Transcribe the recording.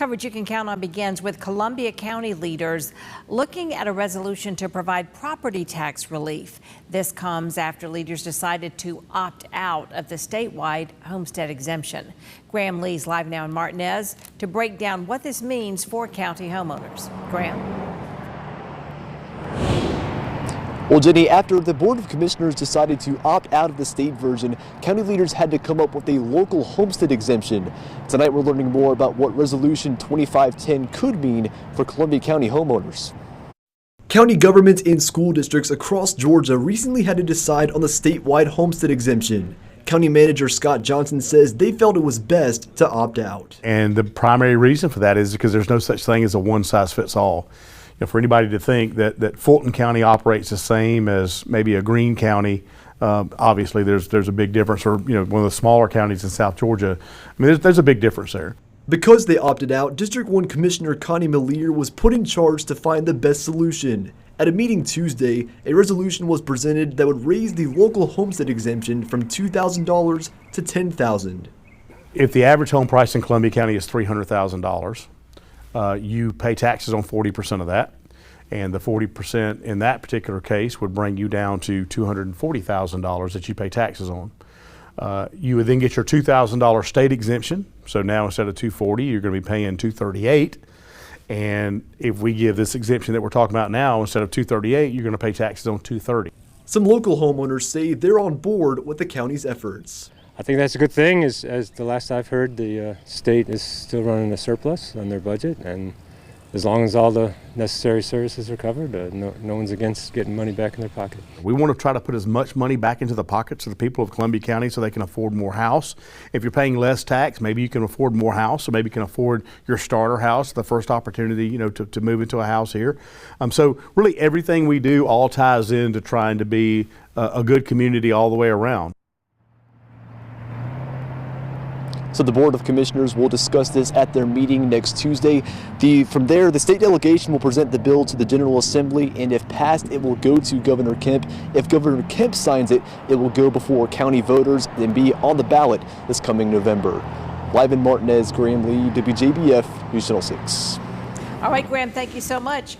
Coverage you can count on begins with Columbia County leaders looking at a resolution to provide property tax relief. This comes after leaders decided to opt out of the statewide homestead exemption. Graham Lee's live now in Martinez to break down what this means for county homeowners. Graham. Well, Jenny, after the Board of Commissioners decided to opt out of the state version, county leaders had to come up with a local homestead exemption. Tonight, we're learning more about what Resolution 2510 could mean for Columbia County homeowners. County governments and school districts across Georgia recently had to decide on the statewide homestead exemption. County Manager Scott Johnson says they felt it was best to opt out. And the primary reason for that is because there's no such thing as a one-size-fits-all. For anybody to think that Fulton County operates the same as maybe a Greene County, obviously there's a big difference, or one of the smaller counties in South Georgia. I mean, there's a big difference there. Because they opted out, District 1 Commissioner Connie Millier was put in charge to find the best solution. At a meeting Tuesday, a resolution was presented that would raise the local homestead exemption from $2,000 to $10,000. If the average home price in Columbia County is $300,000, you pay taxes on 40% of that, and the 40% in that particular case would bring you down to $240,000 that you pay taxes on. You would then get your $2,000 state exemption, so now instead of $240, you're going to be paying $238, and if we give this exemption that we're talking about now, instead of $238, you're going to pay taxes on $230. Some local homeowners say they're on board with the county's efforts. I think that's a good thing. As the last I've heard, the state is still running a surplus on their budget, and as long as all the necessary services are covered, no one's against getting money back in their pocket. We want to try to put as much money back into the pockets of the people of Columbia County so they can afford more house. If you're paying less tax, maybe you can afford more house, or maybe you can afford your starter house, the first opportunity, to move into a house here. So really everything we do all ties into trying to be a good community all the way around. So the Board of Commissioners will discuss this at their meeting next Tuesday. From there, the state delegation will present the bill to the General Assembly, and if passed, it will go to Governor Kemp. If Governor Kemp signs it, it will go before county voters and be on the ballot this coming November. Live in Martinez, Graham Lee, WJBF, News Channel 6. All right, Graham, thank you so much.